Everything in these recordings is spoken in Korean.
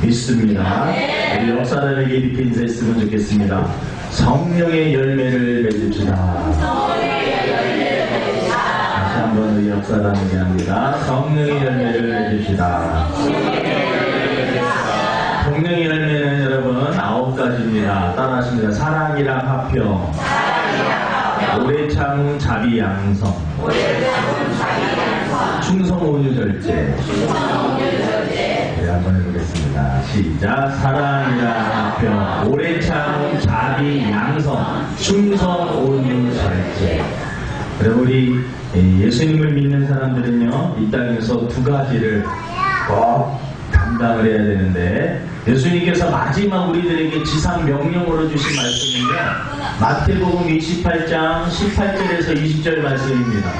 믿습니다. 우리 옆사람에게 이렇게 인사했으면 좋겠습니다. 성령의 열매를 맺읍시다. 다시 한번 우리 옆사람에게 합니다. 성령의 열매를 맺읍시다. 성령의 열매는 여러분 9가지입니다. 따라하십니다. 사랑이랑 화평, 오래 참음 자비 양성, 충성 온유 절제. 네, 한번 해보겠습니다. 시작. 사랑이랑 화평, 오래 참음 자비 양성, 충성 온유 절제. 여러분 우리 예수님을 믿는 사람들은요 이 땅에서 2가지를 꼭 담당을 해야 되는데, 예수님께서 마지막 우리들에게 지상 명령으로 주신 말씀인데 마태복음 28장 18절에서 20절 말씀입니다.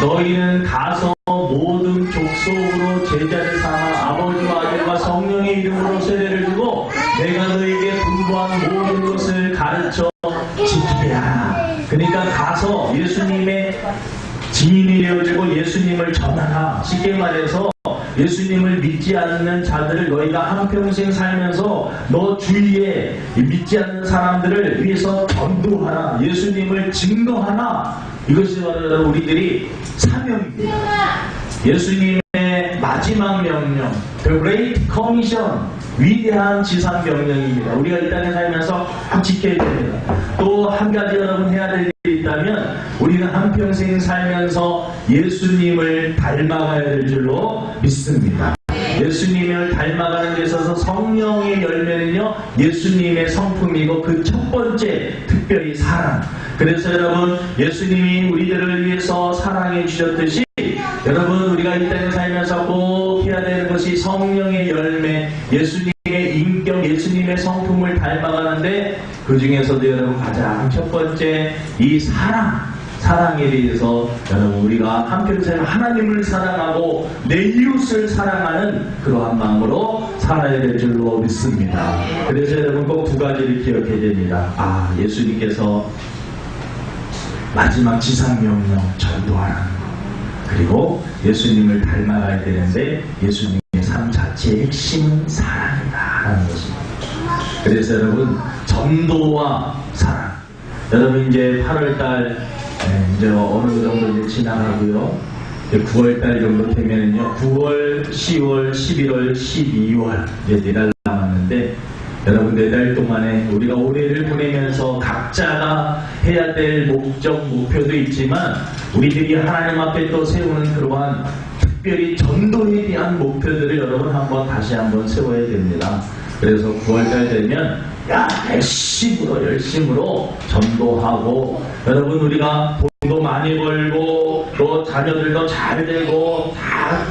너희는 가서 모든 족속으로 제자를 삼아 아버지와 아들과 성령의 이름으로 세례를 주고 내가 너희에게 분부한 모든 것을 가르쳐 지키게 하라. 그러니까 가서 예수님의 증인이 되어주고 예수님을 전하라. 쉽게 말해서 예수님을 믿지 않는 자들을 너희가 한평생 살면서 너 주위에 믿지 않는 사람들을 위해서 전도하라. 예수님을 증거하라. 이것이 바로 우리들이 사명입니다. 예수님의 마지막 명령, The Great Commission, 위대한 지상 명령입니다. 우리가 이 땅에 살면서 꼭 지켜야 됩니다. 또 한 가지 여러분 해야 될 일이 있다면 우리는 한평생 살면서 예수님을 닮아가야 될 줄로 믿습니다. 예수님을 닮아가는 데 있어서 성령의 열매는요 예수님의 성품이고 그 첫 번째 특별히 사랑. 그래서 여러분 예수님이 우리들을 위해서 사랑해 주셨듯이 여러분 우리가 이 땅에 살면서 꼭 해야 되는 것이 성령의 열매, 예수님의 인격, 예수님의 성품을 닮아가는데 그 중에서도 여러분 가장 첫 번째 이 사랑에 대해서 여러분 우리가 한평생 하나님을 사랑하고 내 이웃을 사랑하는 그러한 마음으로 살아야 될 줄로 믿습니다. 그래서 여러분 꼭 2가지를 기억해야 됩니다. 예수님께서 마지막 지상명령 전도하라. 그리고 예수님을 닮아가야 되는데 예수님의 삶 자체의 핵심은 사랑이다라는 것입니다. 그래서 여러분 전도와 사랑. 여러분 이제 8월달 이제 어느 정도 이제 지나가고요. 9월달 정도 되면은요 9월, 10월, 11월, 12월 이제 4달 남았는데 여러분 4달 동안에 우리가 올해를 보내면서 각자가 해야 될 목적, 목표도 있지만 우리들이 하나님 앞에 또 세우는 그러한 특별히 전도에 대한 목표들을 여러분 다시 한번 세워야 됩니다. 그래서 9월달 되면 열심으로 전도하고 여러분 우리가 돈도 많이 벌고 또 자녀들도 잘 되고 다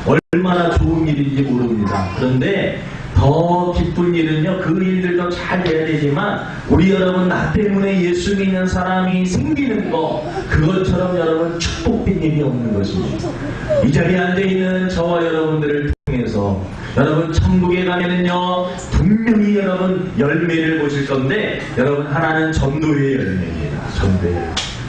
얼마나 좋은 일인지 모릅니다. 그런데 더 기쁜 일은요 그 일들도 잘 돼야 되지만 우리 여러분 나 때문에 예수 믿는 사람이 생기는 거 그것처럼 여러분 축복된 일이 없는 것입니다. 이 자리에 앉아있는 저와 여러분들을 통해서 여러분 천국에 가면은요 분명히 여러분 열매를 보실 건데 여러분 하나는 전도의 열매입니다. 전도의.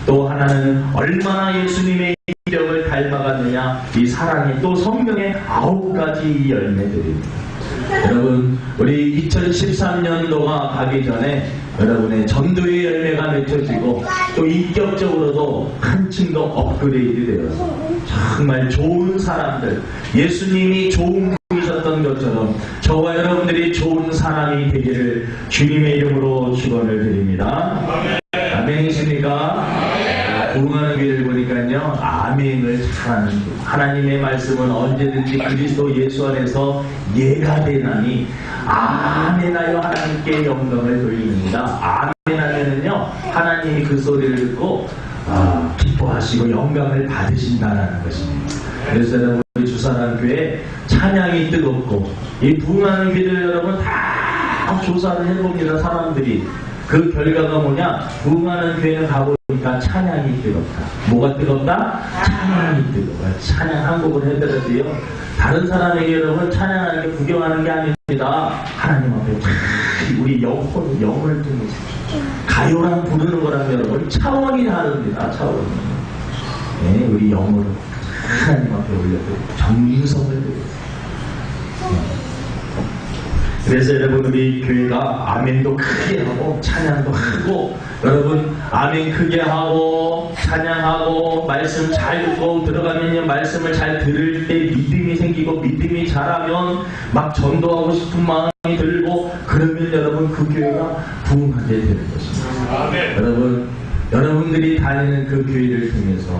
또 하나는 얼마나 예수님의 인격을 닮아갔느냐 이 사랑이 또 성경의 9가지 열매들입니다. 여러분 우리 2013년도가 가기 전에 여러분의 전도의 열매가 맺혀지고 또 인격적으로도 한층 더 업그레이드 되어서 정말 좋은 사람들, 예수님이 좋은 분이셨던 것처럼 저와 여러분들이 좋은 사람이 되기를 주님의 이름으로 축원을 드립니다. 아멘이십니까? 부흥하는 길을 보니까요 아멘을 잘하는 분. 하나님의 말씀은 언제든지 그리스도 예수 안에서 예가 되나니 아멘하여 하나님께 영광을 돌립니다. 아멘하면은요 하나님이 그 소리를 듣고 기뻐하시고 영광을 받으신다라는 것입니다. 그래서 여러분 우리 주사랑교회 찬양이 뜨겁고 이 부흥하는 길을 여러분 다 조사를 해봅니다. 사람들이 그 결과가 뭐냐? 부흥하는 교회는 가보니까 찬양이 뜨겁다. 뭐가 뜨겁다? 찬양이 뜨겁다. 찬양 한 곡을 해드려도요 다른 사람에게 여러분 찬양하는 게 구경하는 게 아닙니다. 하나님 앞에 우리 영혼을 통해서 가요랑 부르는 거랑 여러분 차원이 다릅니다. 차원이. 네, 우리 영혼을 하나님 앞에 올려드리고 정성을 드리고 그래서 여러분 우리 교회가 아멘도 크게 하고 찬양도 하고 여러분 아멘 크게 하고 찬양하고 말씀 잘 듣고 들어가면요 말씀을 잘 들을 때 믿음이 생기고 믿음이 자라면 막 전도하고 싶은 마음이 들고 그러면 여러분 그 교회가 부흥하게 되는 것입니다. 아멘. 여러분들이 다니는 그 교회를 통해서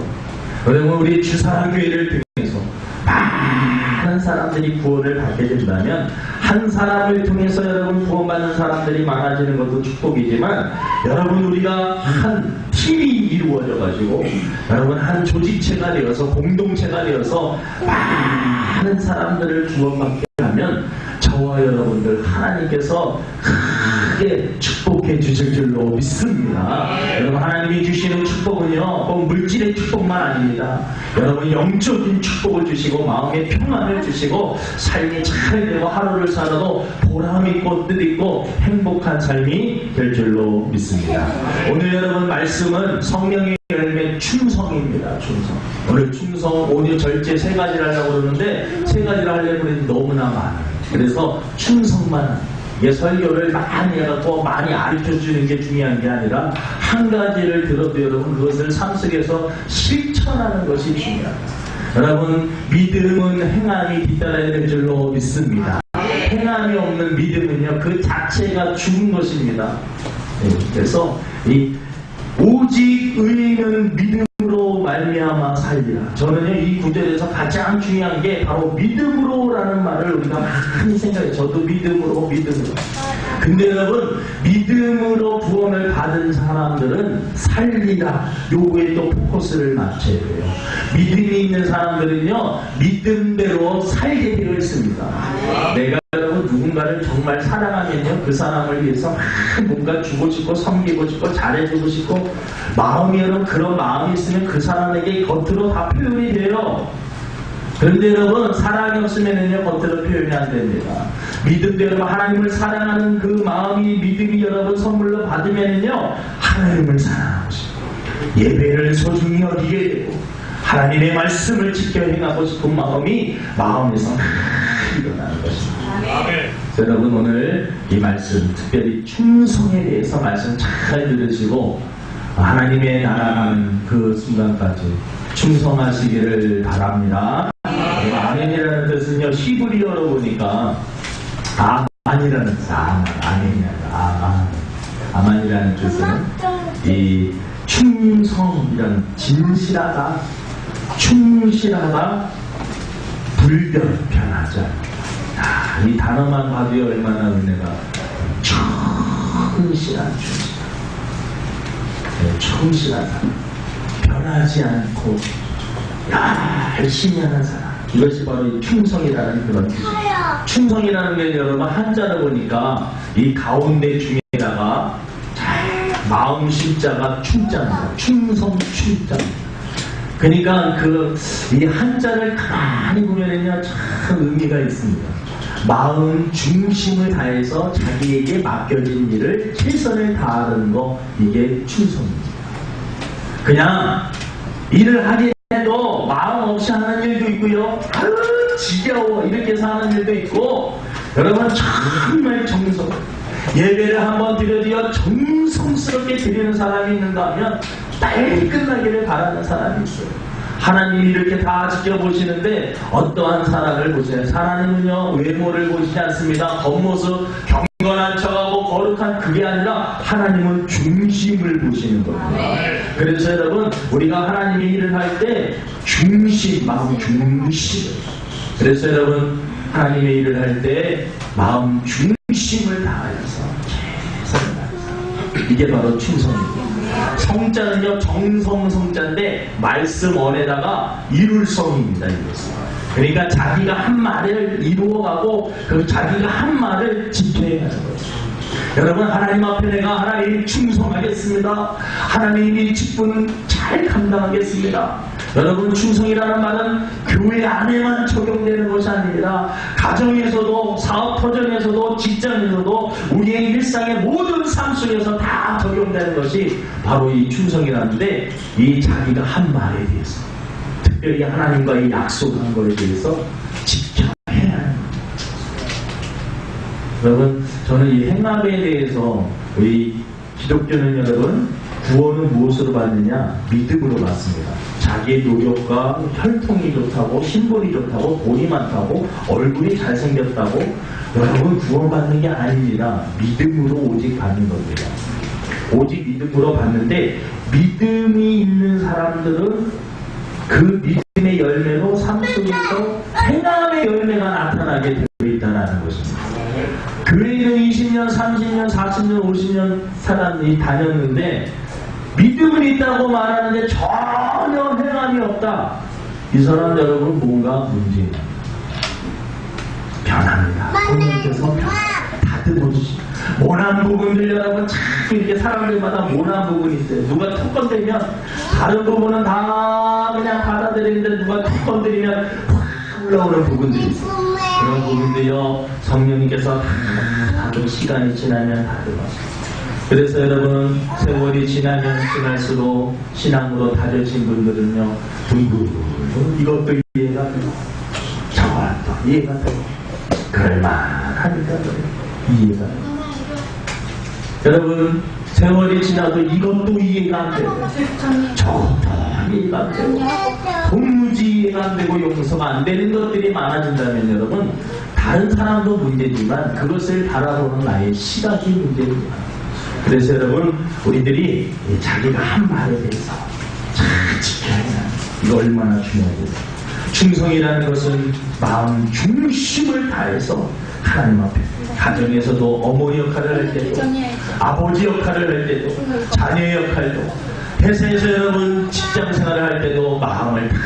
여러분 우리 주사랑교회를 통해서 많은 사람들이 구원을 받게 된다면 한 사람을 통해서 여러분 구원받는 사람들이 많아지는 것도 축복이지만 여러분 우리가 한 팀이 이루어져 가지고 여러분 한 조직체가 되어서 공동체가 되어서 많은 사람들을 구원받게 하면 저와 여러분들 하나님께서 크게 축복해 주실 줄로 믿습니다. 여러분 하나님이 주시는 축복은요 꼭 물질의 축복만 아닙니다. 여러분 영적인 축복을 주시고 마음의 평안을 주시고 삶이 잘 되고 하루를 살아도 보람 있고 뜻 있고 행복한 삶이 될 줄로 믿습니다. 오늘 여러분 말씀은 성령의 열매 충성입니다. 충성. 오늘 충성, 오늘 절제 세 가지를 하려고 그러는데 세 가지를 하려고 그랬는데 너무나 많아요. 그래서 충성만 설교를 많이 해갖고 많이 가르쳐주는 게 중요한 게 아니라 한 가지를 들어도 여러분 그것을 삶 속에서 실천하는 것이 중요합니다. 여러분 믿음은 행함이 뒤따라야 될 줄로 믿습니다. 행함이 없는 믿음은요 그 자체가 죽은 것입니다. 그래서 이 오직 의인은 믿음으로 말미암아 살리라. 저는요 이 구절에서 가장 중요한 게 바로 믿음으로라는 말을 우리가 많이 생각해요. 저도 믿음으로. 근데 여러분 믿음으로 구원을 받은 사람들은 살리라 요거에 또 포커스를 맞춰야 돼요. 믿음이 있는 사람들은요 믿음대로 살게 되어 있습니다. 내가 여러분 누군가를 정말 사랑하면요 그 사람을 위해서 뭔가 주고 싶고 섬기고 싶고 잘해주고 싶고 마음이 여러분 그런 마음이 있으면 그 사람에게 겉으로 다 표현이 돼요. 그런데 여러분 사랑이 없으면요 겉으로 표현이 안 됩니다. 믿음도 여러분 하나님을 사랑하는 그 마음이 믿음이 여러분 선물로 받으면요 하나님을 사랑하고 싶고 예배를 소중히 여기게 되고 하나님의 말씀을 지켜 행하고 싶은 마음이 마음에서 일어나는 것입니다. 여러분 오늘 이 말씀 특별히 충성에 대해서 말씀 잘 들으시고 하나님의 나라는 그 순간까지 충성하시기를 바랍니다. 아멘이라는 뜻은요 히브리어로 보니까 아만이라는 뜻, 아만이라는 뜻은 이 충성이라는 진실하다, 충실하다, 불변하지 않다. 이 단어만 봐도 얼마나 은혜가 충실한 충실한 사람, 변하지 않고 열심히 하는 사람, 이것이 바로 이 충성이라는 그런 뜻입니다. 충성이라는 게 여러분 한자로 보니까 이 가운데 중에다가 마음 심자가 충자입니다. 충성 충자. 그러니까 이 한자를 가만히 보면은요 참 의미가 있습니다. 마음 중심을 다해서 자기에게 맡겨진 일을 최선을 다하는 거 이게 충성입니다. 그냥 일을 하게 해도 마음 없이 하는 일도 있고요. 아유 지겨워 이렇게 해서 하는 일도 있고 여러분 정말 정성 예배를 한번 드려도요 정성스럽게 드리는 사람이 있는가 하면 빨리 끝나기를 바라는 사람이 있어요. 하나님이 이렇게 다 지켜보시는데 어떠한 사람을 보세요. 하나님은요 외모를 보시지 않습니다. 겉모습 경건한 척하고 거룩한 그게 아니라 하나님은 중심을 보시는 겁니다. 그래서 여러분 우리가 하나님의 일을 할 때 중심, 마음 중심. 그래서 여러분 하나님의 일을 할 때 마음 중심을 다하여서 최선을 다해서 이게 바로 충성입니다. 성자는요 정성 성자인데 말씀 원에다가 이룰성입니다. 이것은. 그러니까 자기가 한 말을 이루어가고 그 자기가 한 말을 지켜야 하는 거죠. 여러분 하나님 앞에 내가 하나님 충성하겠습니다. 하나님이 직분은 잘 감당하겠습니다. 여러분 충성이라는 말은 교회 안에만 적용되는 것이 아닙니다. 가정에서도 사업터전에서도 직장에서도 우리의 일상의 모든 삶 속에서 다 적용되는 것이 바로 이 충성이라는데 이 자기가 한 말에 대해서 특별히 하나님과의 약속한 것에 대해서 지켜야 하는 여러분, 저는 이 행함에 대해서 우리 기독교는 여러분 구원은 무엇으로 받느냐? 믿음으로 받습니다. 자기의 노력과 혈통이 좋다고, 신분이 좋다고, 돈이 많다고, 얼굴이 잘생겼다고 여러분 구원받는 게 아닙니다. 믿음으로 오직 받는 겁니다. 오직 믿음으로 받는데, 믿음이 있는 사람들은 그 믿음의 열매로 삶 속에서 행함의 열매가 나타나게 되어 있다는 것입니다. 교회는 20년, 30년, 40년, 50년 사람이 다녔는데 믿음은 있다고 말하는데 전혀 행함이 없다. 이 사람 여러분 뭔가 문제입니다. 변합니다. 성령께서 다듬어주시고 모난 부분들 여러분 참 이렇게 사람들마다 모난 부분이 있어요. 누가 툭 건드리면 다른 부분은 다 그냥 받아들이는데 누가 툭 건드리면 확 올라오는 부분들이 있어요. 그런 부분들요 성령님께서 좀 시간이 지나면 다듬어요. 그래서 여러분 세월이 지나면 지날수록 신앙으로 다져진 분들은요 이것도 이해가 되고 저것도 이해가 되고 그럴만하니까 이해가 되고 여러분 세월이 지나도 이것도 이해가 안 되고 저것도 이해가 안 되고 도무지 이해가 안 되고 용서가 안 되는 것들이 많아진다면 여러분 다른 사람도 문제지만 그것을 바라보는 나의 시각이 문제입니다. 그래서 여러분 우리들이 자기가 한 말에 대해서 잘 지켜야 해요. 이거 얼마나 중요하죠. 충성이라는 것은 마음 중심을 다해서 하나님 앞에 가정에서도 어머니 역할을 할 때도 아버지 역할을 할 때도 자녀 역할도 회사에서 여러분 직장생활을 할 때도 마음을 다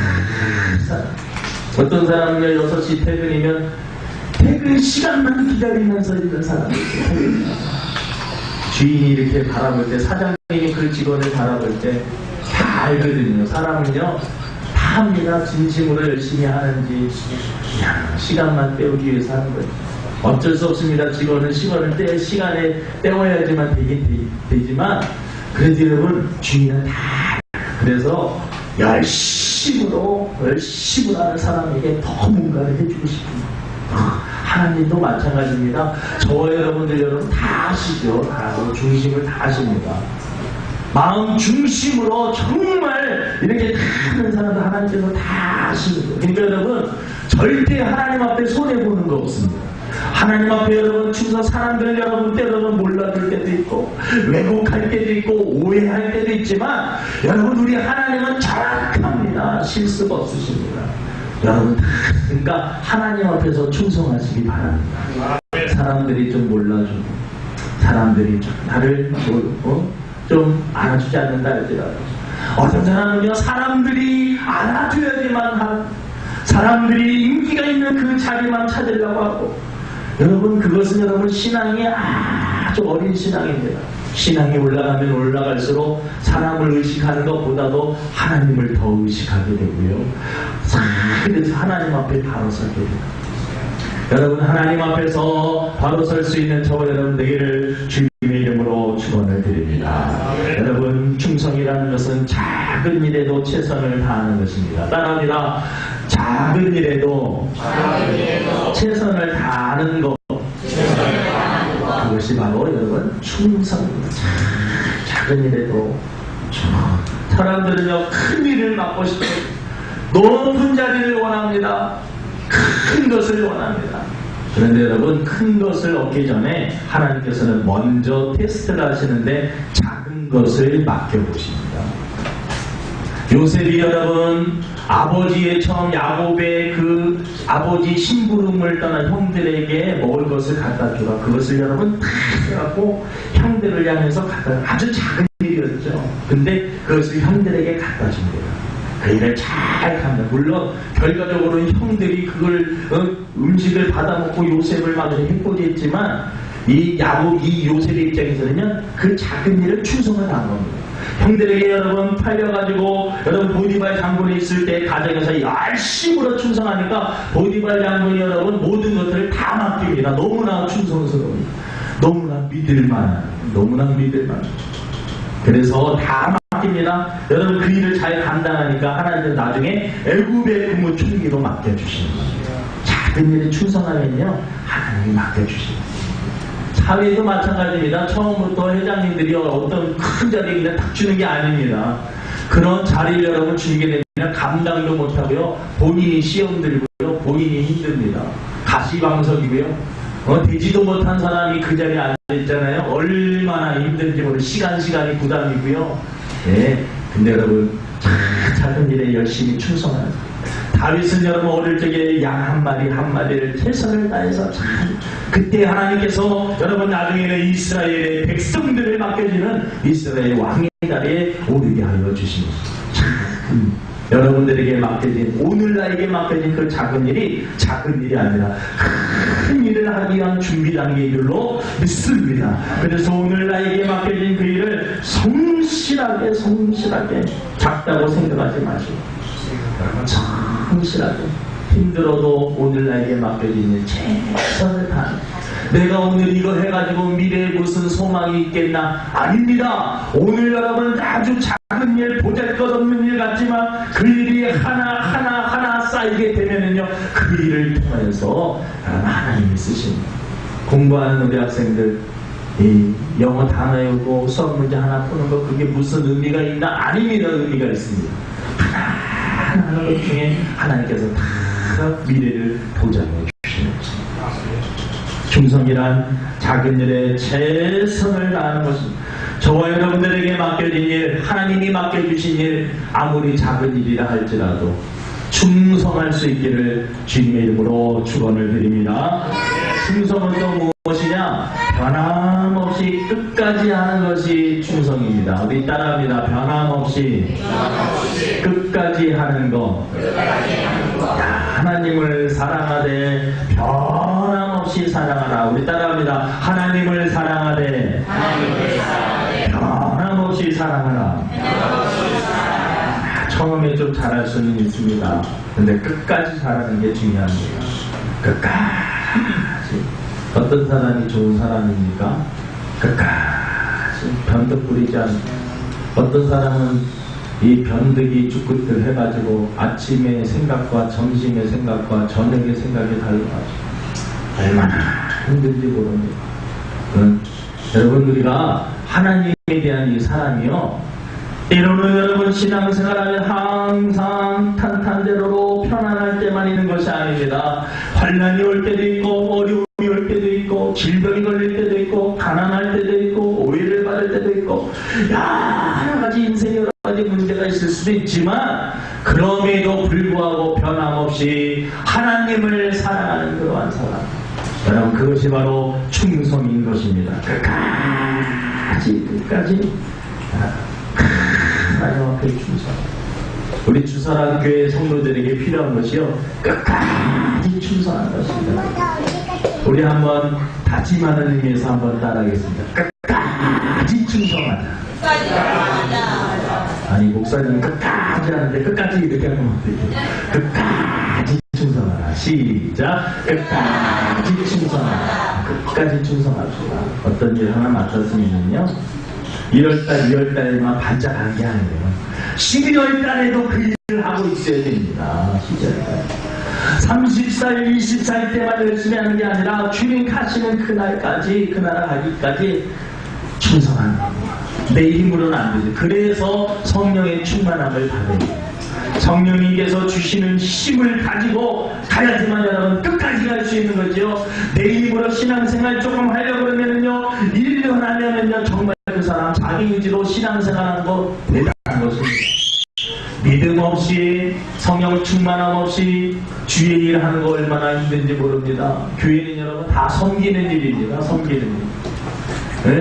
어떤 사람은 6시 퇴근이면 퇴근 시간만 기다리면서 있는 사람이 있어요. 주인이 이렇게 바라볼 때 사장님이 그 직원을 바라볼 때 다 알거든요. 사람은요 다 합니다. 진심으로 열심히 하는지 그냥 시간만 때우기 위해서 하는 거예요. 어쩔 수 없습니다. 직원은 시간에 때워야지만 되지만 그래도 여러분 주인은 다 그래서 열심으로 하는 사람에게 더 뭔가를 해주고 싶습니다. 하나님도 마찬가지입니다. 저와 여러분 다 아시죠? 다 중심을 다 아십니다. 마음 중심으로 정말 이렇게 다 하는 사람도 하나님께서 다 아시는 거예요. 그러니까 여러분 절대 하나님 앞에 손해보는 거 없습니다. 하나님 앞에 여러분 충성 사람들 여러분 때로는 몰라줄 때도 있고 왜곡할 때도 있고 오해할 때도 있지만 여러분 우리 하나님은 정확합니다. 실수가 없으십니다. 여러분 그러니까 하나님 앞에서 충성하시기 바랍니다. 사람들이 좀 몰라주고 사람들이 좀 나를 좀 알아주지 않는다 할지라도 어떤 사람은요 사람들이 알아줘야지만 하는 사람들이 인기가 있는 그 자리만 찾으려고 하고 여러분 그것은 여러분 신앙이 아주 어린 신앙입니다. 신앙이 올라가면 올라갈수록 사람을 의식하는 것보다도 하나님을 더 의식하게 되고요. 그래서 하나님 앞에 바로 서게 됩니다. 여러분 하나님 앞에서 바로 설 수 있는 저와 여러분 되기를 주님의 이름으로 축원을 드립니다. 여러분 충성이라는 것은 작은 일에도 최선을 다하는 것입니다. 따라합니다. 작은 일에도 최선을 다하는 것 그것이 바로 여러분 충성입니다. 작은 일에도 사람들은요 큰 일을 맡고 싶어요. 높은 자리를 원합니다. 큰 것을 원합니다. 그런데 여러분 큰 것을 얻기 전에 하나님께서는 먼저 테스트를 하시는데 작은 것을 맡겨보십니다. 요셉이 여러분 아버지의 처음 야곱의 그 아버지 심부름을 떠난 형들에게 먹을 것을 갖다 주라. 그것을 여러분 다 해갖고 형들을 향해서 아주 작은 일이었죠. 근데 그것을 형들에게 갖다 줍니다. 그 일을 잘 합니다. 물론 결과적으로는 형들이 그걸 음식을 받아먹고 요셉을 막으로 해코지했지만 이 요셉의 입장에서는요 그 작은 일을 충성을 한 겁니다. 형들에게 여러분 팔려가지고 여러분 보디발 장군이 있을 때 가정에서 열심으로 충성하니까 보디발 장군이 여러분 모든 것들을 다 맡깁니다. 너무나 충성스러워요. 너무나 믿을만. 그래서 다 맡깁니다. 여러분 그 일을 잘 감당하니까 하나님은 나중에 애굽의 국무총리로 맡겨주시는 겁니다. 작은 일에 충성하면요 하나님이 맡겨주십니다. 사회도 마찬가지입니다. 처음부터 회장님들이 어떤 큰 자리에 그냥 탁 주는 게 아닙니다. 그런 자리를 여러분 주게 되면 감당도 못하고요. 본인이 시험 들고요. 본인이 힘듭니다. 가시방석이고요. 되지도 못한 사람이 그 자리에 앉아있잖아요. 얼마나 힘든지 모르는 시간이 부담이고요. 네. 근데 여러분 작은 일에 열심히 충성하는 다윗은 여러분 어릴 적에 양 한 마리를 최선을 다해서 그때 하나님께서 여러분 나중에는 이스라엘의 백성들을 맡겨지는 이스라엘 왕의 자리에 오르게 하여 주십니다. 여러분들에게 맡겨진 오늘 나에게 맡겨진 그 작은 일이 작은 일이 아니라 큰 일을 하기 위한 준비 단계인 줄로 믿습니다. 그래서 오늘 나에게 맡겨진 그 일을 성실하게 작다고 생각하지 마시고 성실하게 힘들어도 오늘 나에게 맡겨진 일 최선을 다하는 내가 오늘 이거 해가지고 미래에 무슨 소망이 있겠나? 아닙니다. 오늘 여러분 아주 작은 일, 보잘것없는 일 같지만 그 일이 하나 쌓이게 되면은요, 그 일을 통해서 하나님이 쓰십니다. 공부하는 우리 학생들, 이 영어 단어 외우고 수학 문제 하나 푸는 거 그게 무슨 의미가 있나? 아닙니다. 의미가 있습니다. 하나하나 것 중에 하나님께서 다 미래를 보장해 주시는 것입니다. 충성이란 작은 일에 최선을 다하는 것입니다. 저와 여러분들에게 맡겨진 일, 하나님이 맡겨주신 일, 아무리 작은 일이라 할지라도 충성할 수 있기를 주님의 이름으로 축원을 드립니다. 충성은 또 무엇이냐? 변함없이 끝까지 하는 것이 충성입니다. 우리 따라합니다. 변함없이 끝까지 하는 것. 하나님을 사랑하되 변함없이 사랑하라. 우리 따라합니다. 하나님을 사랑하되 변함없이 사랑하라. 처음에 좀 잘할 수는 있습니다. 근데 끝까지 잘하는 게 중요합니다. 끝까지. 어떤 사람이 좋은 사람입니까? 끝까지 변덕 부리지 않고. 어떤 사람은 이 변덕이 주끝을 해가지고 아침의 생각과 점심의 생각과 저녁의 생각이 달라가지고 얼마나 힘든지 모릅니다. 여러분 우리가 하나님에 대한 이 사람이요, 때로는 여러분 신앙생활하면 항상 탄탄대로로 편안할 때만 있는 것이 아닙니다. 환난이 올 때도 있고 어려움이 올 때도 있고 질병이 걸릴 때도 있고 가난할 때도 있고 오해를 받을 때도 있고 여러 가지 인생에 여러 가지 문제가 있을 수도 있지만 그럼에도 불구하고 변함없이 하나님을 사랑하는 그러한 사람, 여러분 그것이 바로 충성인 것입니다. 끝까지 하나님 앞에 충성. 우리 주사랑 교회 성도들에게 필요한 것이요, 끝까지 충성하는 것입니다. 우리 한번 다짐하는 의미에서 한번 따라하겠습니다. 끝까지 충성하자. 아니 목사님은 끝까지 하는데 끝까지 이렇게 하면 어떡해요? 끝까지 충성하라. 시작. 끝까지 충성하라. 끝까지 충성합시다. 어떤 일 하나 맡았으면요, 1월달, 2월달에만 반짝하는 게 아니에요. 11월달에도 그 일을 하고 있어야 됩니다. 12월달. 30살, 20살 때만 열심히 하는 게 아니라 주님 가시는 그날까지, 그 나라 가기까지 충성하는 겁니다. 내 힘으로는 안 되죠. 그래서 성령의 충만함을 받아요. 성령님께서 주시는 힘을 가지고 가야지만 여러분 끝까지 갈 수 있는 거죠. 내 힘으로 신앙생활 조금 하려고 그러면요, 1년 하려면요, 정말 그 사람 자기 의지로 신앙생활하는 거 대단한 것입니다. 믿음 없이, 성령 충만함 없이 주의 일 하는 거 얼마나 힘든지 모릅니다. 교회는 여러분 다 섬기는 일입니다. 섬기는 일.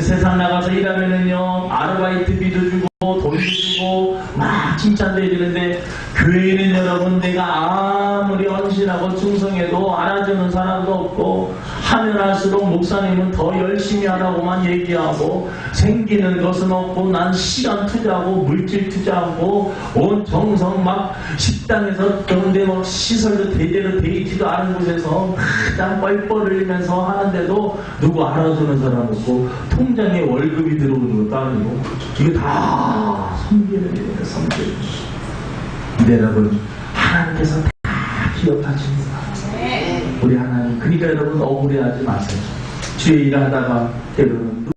세상 나가서 일하면은요, 아르바이트비도 주고 돈도 주고 막 칭찬도 해주는데, 교회는 여러분 내가 아무리 헌신하고 충성해도 알아주는 사람도 없고, 하면 할수록 목사님은 더 열심히 하라고만 얘기하고 생기는 것은 없고, 난 시간 투자하고 물질 투자하고 온 정성 막 식당에서 그런데 막 시설도 제대로 돼 있지도 않은 곳에서 땀 뻘뻘 흘리면서 하는데도 누구 알아주는 사람 없고, 통장에 월급이 들어오는 것도 아니고, 이거 다 섬기는 일이에요. 섬기는 일. 근데 여러분 하나님께서 다 기억하십니다. 우리 하나님. 그러니까 여러분 억울해하지 마세요. 주의 일을 하다가 때로는